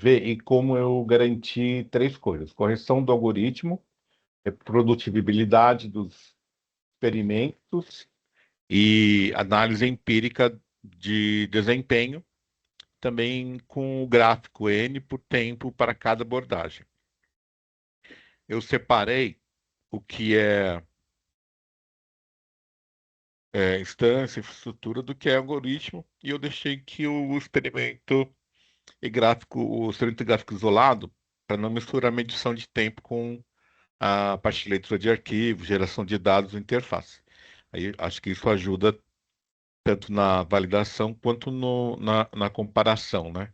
ver e como eu garanti três coisas: correção do algoritmo, reprodutibilidade dos experimentos e análise empírica de desempenho, também com o gráfico N por tempo para cada abordagem. Eu separei o que é instância, infraestrutura, do que é algoritmo, e eu deixei que o experimento o experimento gráfico isolado, para não misturar a medição de tempo com a parte de leitura de arquivos, geração de dados e interface. Aí acho que isso ajuda tanto na validação quanto na comparação, né?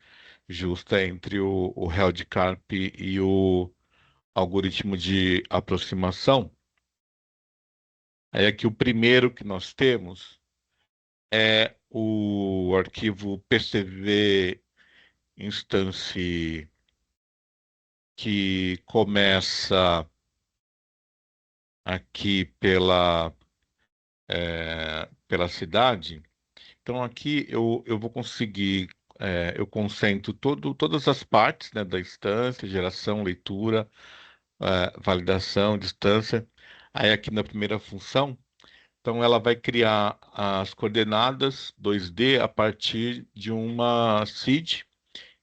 Justa entre o Held-Carp e o algoritmo de aproximação. Aí aqui o primeiro que nós temos é o arquivo PCV instance que começa aqui pela cidade. Então aqui eu vou conseguir, eu concentro todas as partes, né, da instância, geração, leitura, validação, distância. Aí aqui na primeira função, então ela vai criar as coordenadas 2D a partir de uma seed.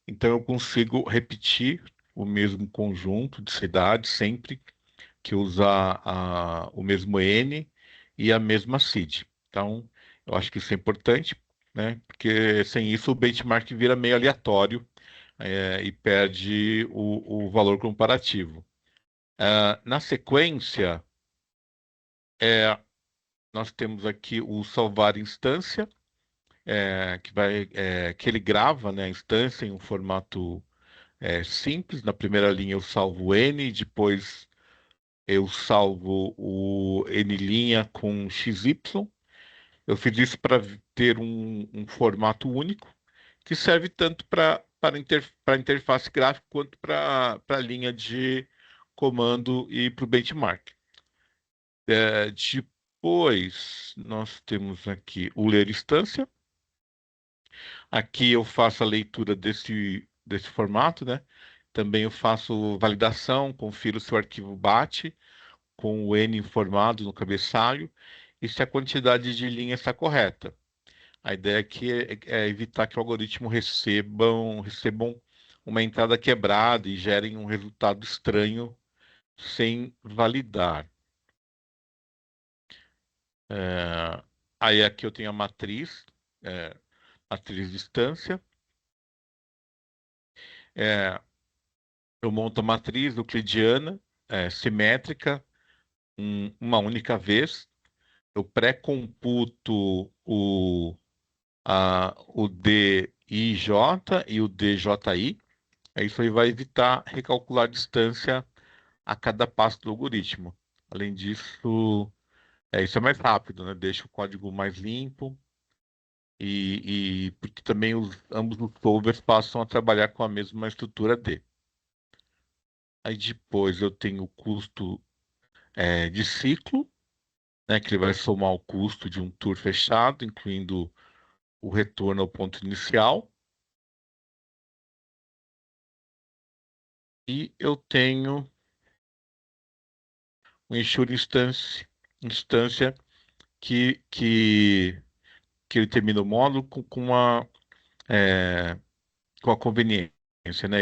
Então eu consigo repetir o mesmo conjunto de cidades sempre que usar o mesmo N e a mesma seed. Então, eu acho que isso é importante, né? Porque sem isso o benchmark vira meio aleatório, e perde o valor comparativo. Na sequência, é, nós temos aqui o salvar instância, que ele grava, né, a instância em um formato simples. Na primeira linha eu salvo N, depois eu salvo o N' com XY. Eu fiz isso para ter um formato único, que serve tanto para interface gráfica quanto para a linha de comando e para o benchmark. Depois, nós temos aqui o ler instância. Aqui eu faço a leitura desse formato, né? Também eu faço validação, confiro se o arquivo bate com o N informado no cabeçalho e se a quantidade de linhas está correta. A ideia aqui é evitar que o algoritmo recebam uma entrada quebrada e gerem um resultado estranho sem validar. É, Aí aqui eu tenho a matriz, matriz de distância. É, eu monto a matriz euclidiana, simétrica, uma única vez. Eu pré-computo o DIJ e o DJI. Isso aí vai evitar recalcular a distância a cada passo do algoritmo. Além disso, isso é mais rápido, né? Deixa o código mais limpo e porque também ambos os solvers passam a trabalhar com a mesma estrutura D. Aí depois eu tenho o custo de ciclo, né? Que ele vai somar o custo de um tour fechado, incluindo o retorno ao ponto inicial. E eu tenho um ensure instância que ele termina o módulo é, com a conveniência, né?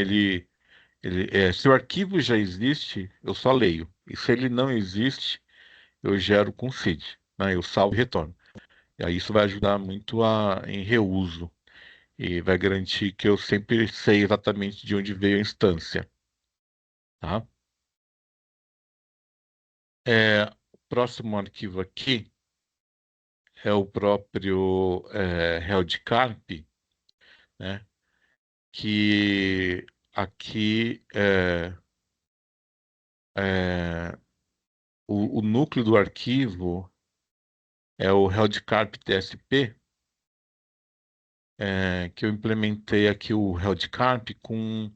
Se o arquivo já existe, eu só leio. E se ele não existe, eu gero com seed, né? Eu salvo e retorno. E aí isso vai ajudar muito em reuso e vai garantir que eu sempre sei exatamente de onde veio a instância, tá? O próximo arquivo aqui é o próprio Held-Carp, né? Que aqui é, o núcleo do arquivo é o Held-Carp TSP, que eu implementei aqui o Held-Carp com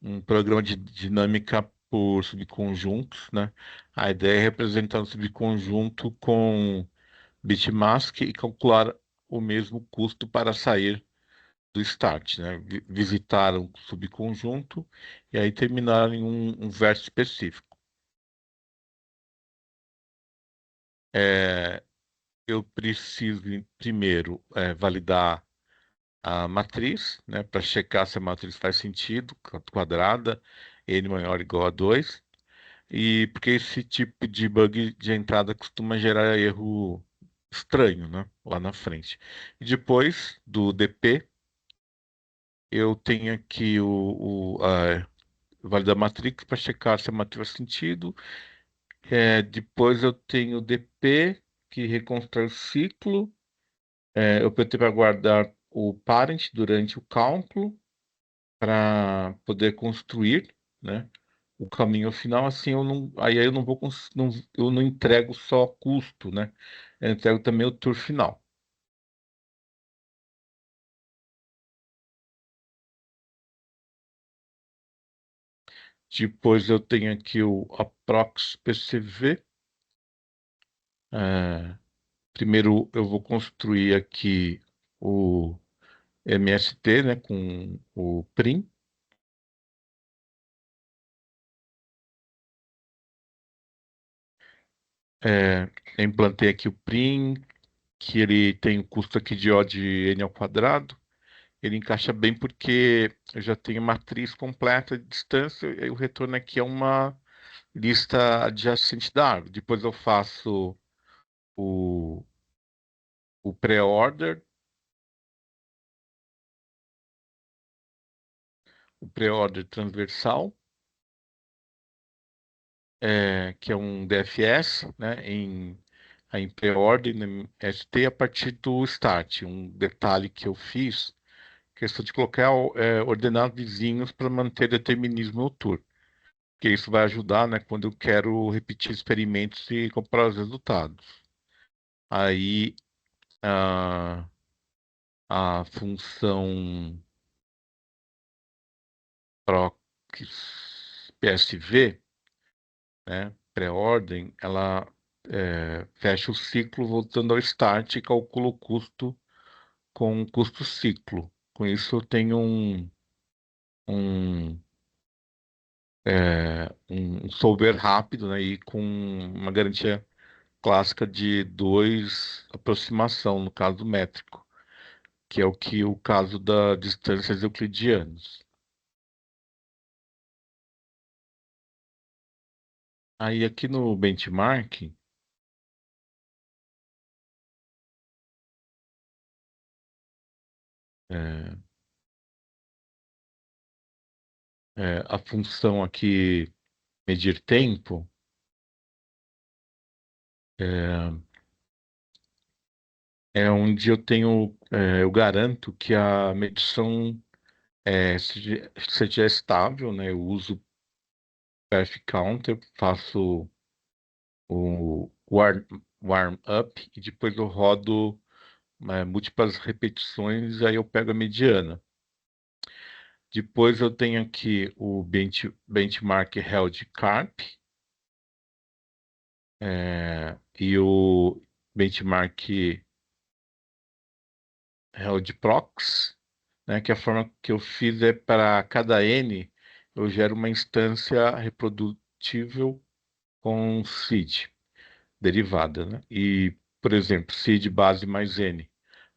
um programa de dinâmica por subconjuntos, né? A ideia é representar um subconjunto com bitmask e calcular o mesmo custo para sair do start, né? Visitar um subconjunto e aí terminar em um verso específico. É, eu preciso primeiro validar a matriz, né, para checar se a matriz faz sentido, quadrada, n maior ou igual a 2, e porque esse tipo de bug de entrada costuma gerar erro estranho, né, lá na frente. E depois do DP, eu tenho aqui validar a matriz para checar se a matriz faz sentido. Depois eu tenho o DP, que reconstrói o ciclo. Eu tenho para guardar o parent durante o cálculo, para poder construir, né, o caminho final. Assim eu não vou, eu não entrego só custo, né? Eu entrego também o tour final. Depois eu tenho aqui o Aprox PCV. É, primeiro eu vou construir aqui o MST, né, com o Prim. Eu implantei aqui o Prim, que ele tem o custo aqui de O de N ao quadrado. Ele encaixa bem porque eu já tenho matriz completa de distância e o retorno aqui é uma lista adjacente da árvore. Depois eu faço o, o pré-order, o pré-order transversal, que é um DFS, né, em pré-order, em ST, a partir do start. Um detalhe que eu fiz, questão de colocar ordenar vizinhos para manter determinismo no tour. Que isso vai ajudar, né, quando eu quero repetir experimentos e comparar os resultados. Aí a função prox PSV, né, pré-ordem, ela fecha o ciclo voltando ao start e calcula o custo com o custo ciclo. Com isso eu tenho um, um solver rápido, né, e com uma garantia clássica de dois aproximação, no caso métrico, que é o caso da distâncias euclidianas. Aí aqui no benchmark, é, a função aqui medir tempo, é, onde eu tenho, eu garanto que a medição seja estável, né? Eu uso Path Counter, faço o warm up e depois eu rodo múltiplas repetições, aí eu pego a mediana. Depois eu tenho aqui o benchmark held carp, e o benchmark held prox, né, que a forma que eu fiz é para cada n eu gero uma instância reprodutível com seed derivada, né? E, por exemplo, seed base mais n.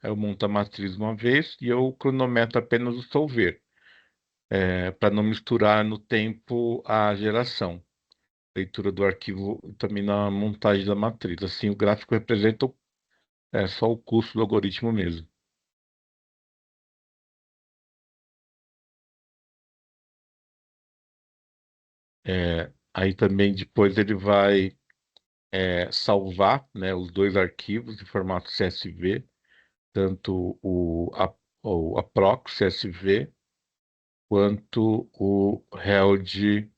Aí eu monto a matriz uma vez e eu cronometro apenas o solver, para não misturar no tempo a geração, leitura do arquivo e também na montagem da matriz. Assim, o gráfico representa só o custo do algoritmo mesmo. Aí também depois ele vai salvar, né, os dois arquivos em formato CSV, tanto o aprox CSV quanto o held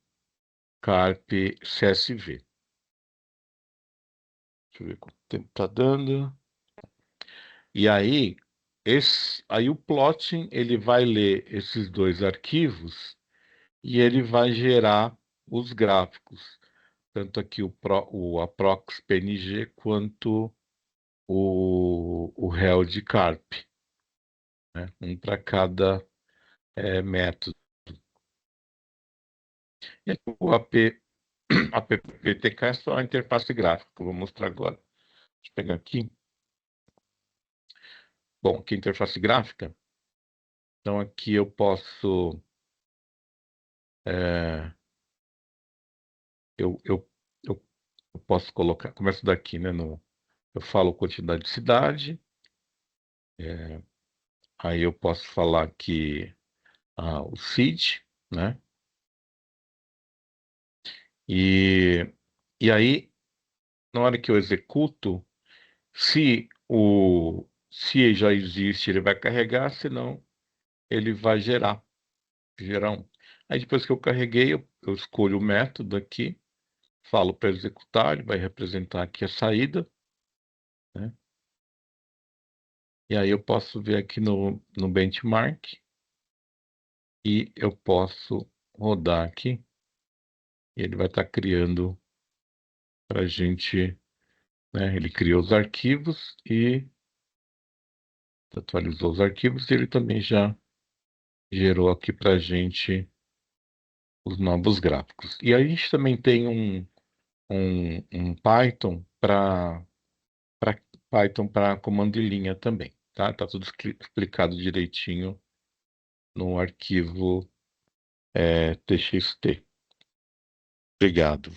carp CSV. Deixa eu ver quanto tempo está dando. E aí o plotting ele vai ler esses dois arquivos e ele vai gerar os gráficos, tanto aqui o aprox PNG quanto o held carp. né? Um para cada método. E aqui o APPTK é só a interface gráfica, que eu vou mostrar agora. Deixa eu pegar aqui. Bom, aqui interface gráfica. Então aqui eu posso eu, eu, eu, eu posso colocar, começo daqui, né? Eu falo quantidade de cidade, é, aí eu posso falar aqui o seed, né? E, e aí, na hora que eu executo, se já existe, ele vai carregar, senão ele vai gerar um. Aí depois que eu carreguei, eu escolho o método aqui, falo para executar, ele vai representar aqui a saída, né? E aí eu posso ver aqui no benchmark e eu posso rodar aqui e ele vai estar criando para a gente, né? Ele criou os arquivos e atualizou os arquivos e ele também já gerou aqui para a gente os novos gráficos. E aí a gente também tem um Python para comando de linha também, tá? Tá tudo explicado direitinho no arquivo TXT. Obrigado.